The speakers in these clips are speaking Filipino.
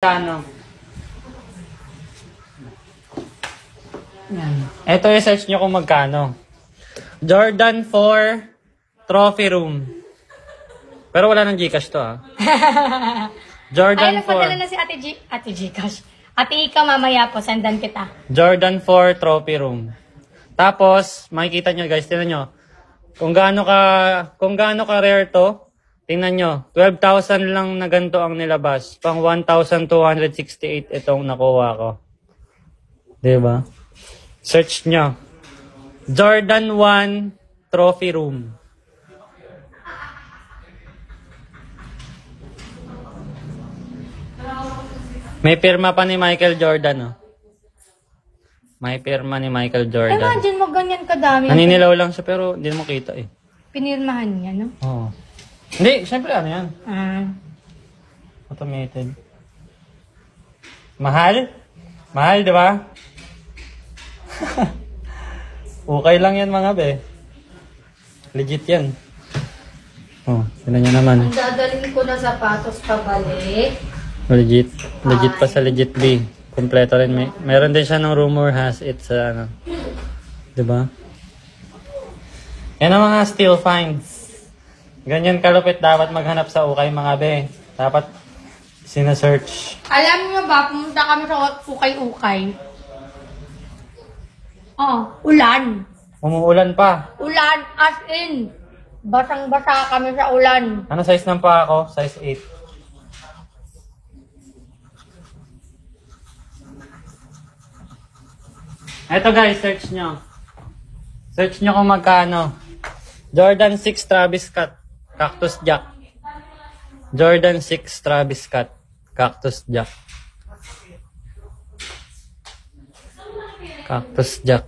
Ano? Ito i-search nyo kung magkano. Jordan 4 Trophy Room. Pero wala nang Gcash to Jordan 4. Ay, nagpadala na si Ate Gcash. Ate Ika, mamaya po, sendan kita. Jordan 4 Trophy Room. Tapos, makikita nyo guys, tingnan nyo. Kung gaano ka rare to, tingnan nyo. 12,000 lang na ganito ang nilabas. Pang 1,268 itong nakuha ko. Diba? Search nyo. Jordan 1 Trophy Room. May pirma pa ni Michael Jordan, May pirma ni Michael Jordan. Imagine mo ganyan kadami. Naninilaw lang siya pero hindi mo kita Pinirmahan niya, no? Oo. Hindi, syempre ano yan? Automated. Mahal? Mahal, di ba? Okay lang yan mga be. Legit yan. Tignan nyo naman. Ang dadalhin ko na sapatos pabalik. Legit. Legit pa sa legit B. Kompleto rin. Meron din siya ng rumor has it sa ano. Diba? Yan ang mga still finds. Ganyan kalupit dapat maghanap sa ukay mga be. Dapat sinasearch. Alam niyo ba, pumunta kami sa ukay-ukay. Ulan. Umuulan pa. Ulan, as in. Basang-basa kami sa ulan. Ano size ng paa ako? Size 8. Eto guys, search nyo. Search nyo kung magkano. Jordan 6 Travis Scott. Cactus Jack. Jordan 6 Travis Scott. Cactus Jack. Cactus Jack.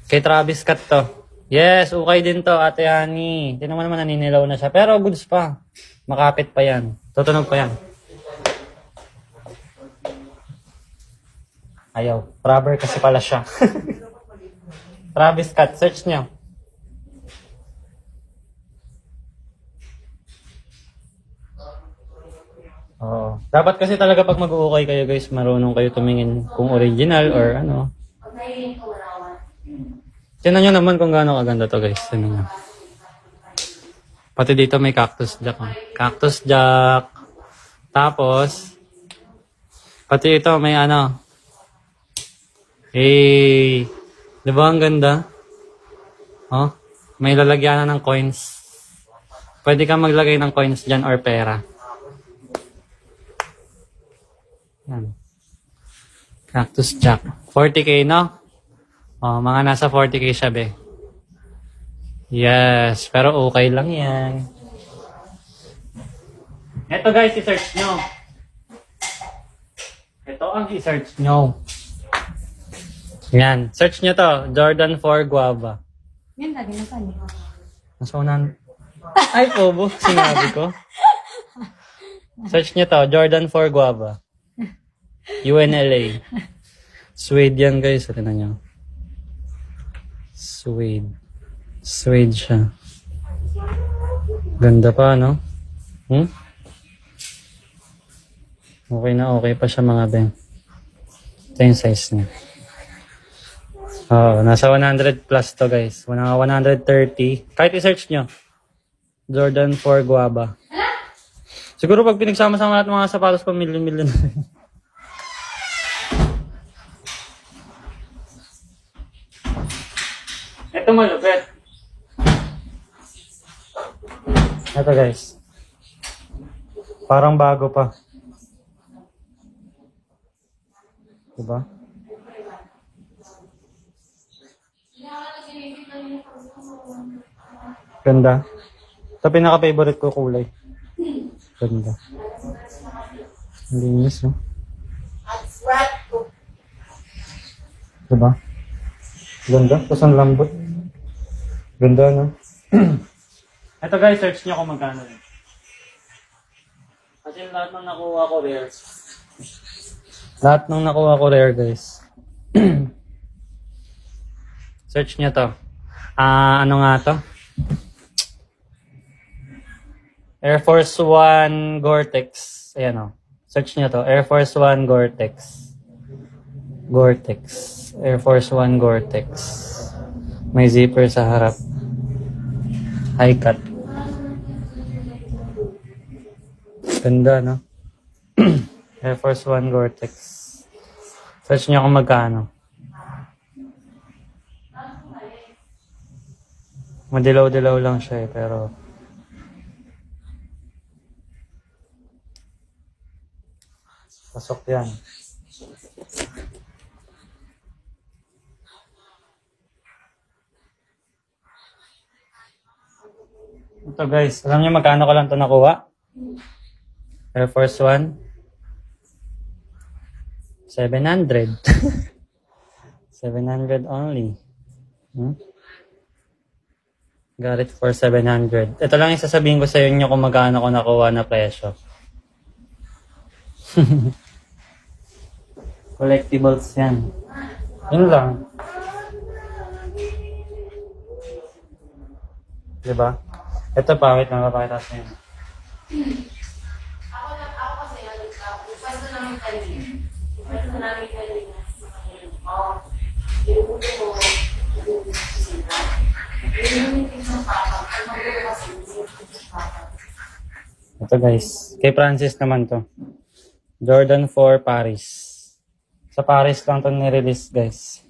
Kay Travis Scott to. Yes, okay din to, Ate Hani. Hindi naman naninilaw na siya. Pero goods pa. Makapit pa yan. Tutunog pa yan. Ayaw. Rubber kasi pala siya. Travis Scott. Search nyo. Oo. Dapat kasi talaga pag mag-uukay kayo guys, marunong kayo tumingin kung original or ano. Tignan nyo naman kung gaano kaganda to guys. Tignan nyo. Pati dito may Cactus Jack. Cactus Jack. Tapos, pati ito may ano. Hey! Diba ang ganda? May lalagyan ng coins. Pwede kang maglagay ng coins dyan or pera. Yan. Cactus Jack. 40k, no? Mga nasa 40k siya, be. Yes, pero okay lang yan. Ito guys, i-search nyo. Ito ang i-search nyo. Yan, search nyo to. Jordan 4 Guava. Yan, lagi na saan Nasa unan. Ay, pobo. Sinabi ko. Search nyo to. Jordan 4 Guava. UNLA. Suede yan guys. Tignan nyo. Suede. Suede siya. Ganda pa, no? Okay na okay pa siya mga ben. Ito yung size niya. Nasa 100 plus to guys. 130. Kahit i-search nyo. Jordan 4 Guava. Siguro pag pinagsama-sama natin mga sapatos pa milyon-milyon na rin. Ito malupit. Ito guys. Parang bago pa. Diba? Ganda. Ito pinaka-favorite ko kulay. Ganda. Linis, no? Diba? Ganda. Tapos ang lambot. Ganda, no? Ito guys, search nyo kung magkano rin. Kasi lahat ng nakuha ko rare. Lahat ng nakuha ko rare, guys. Search nyo to. Ano nga to? Air Force 1 Gore-Tex. Ayan o. Search nyo to. Air Force One Gore-Tex. Gore-Tex. Air Force One Gore-Tex. May zipper sa harap. High cut. Ganda, no? Air Force One Gore-Tex. Search nyo kung magkano. Madilaw-dilaw lang siya pero pasok yan. Ito guys, alam niyo magkano ko lang ito nakuha? Air Force One? 700. 700 only. Got it for 700. Ito lang yung sasabihin ko sa inyo kung magkano ko nakuha na presyo. Collectibles yan. Yun lang. Diba? Ito pa, wait lang, papakita sa inyo. Ako kasi, pwesto namin kanina. Pwesto namin kanina. Inuulo ko. Ito guys, kay Francis naman to. Jordan 4 Paris. Sa Paris lang to nirelease guys.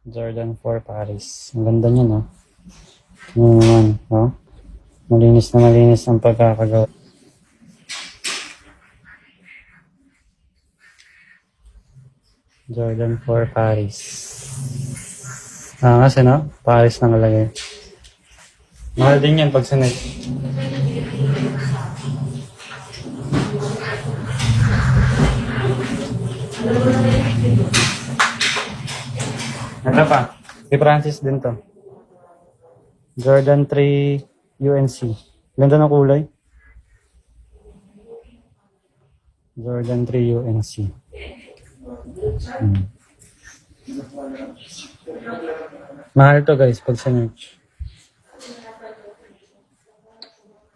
Jordan 4 Paris. Ang ganda niya, no? Ano naman, no? Malinis na malinis ang pagkakagawa. Jordan 4 Paris. Kasi no? Paris na kalagay. Mahal din yan pag sunod. Ito pa. Si Francis din to. Jordan 3 UNC. Ganda ng kulay. Jordan 3 UNC. Mahal to guys pag sinerch.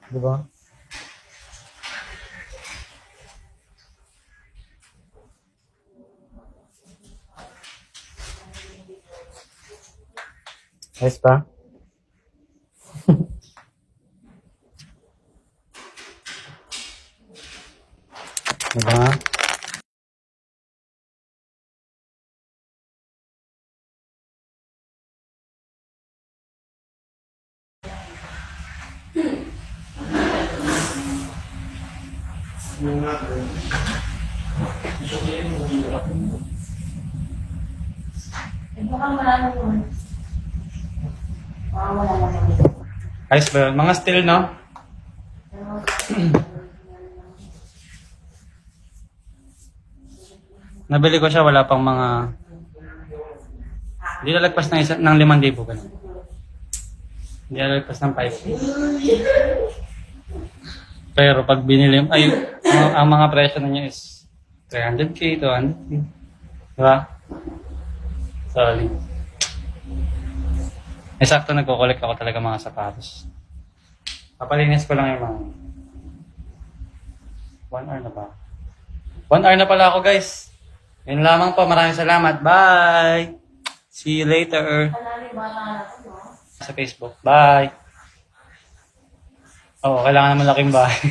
Diba? Ayos pa? Diba? Ayos ba? Mga steel, no? Nabili ko siya, wala pang mga... Hindi lalagpas ng 5,000 ganun. Hindi lalagpas ng 5. Pero pag binili, ang mga presyo na niya is 300k, 200k. Diba? Sorry. Sakto nagko-collect ako talaga mga sapatos. Papalinis ko lang yung mga... 1 hour na ba? 1 hour na pala ako guys. Yun lamang po. Maraming salamat. Bye! See you later. Sa Facebook. Bye! Oo, kailangan naman laking bahay.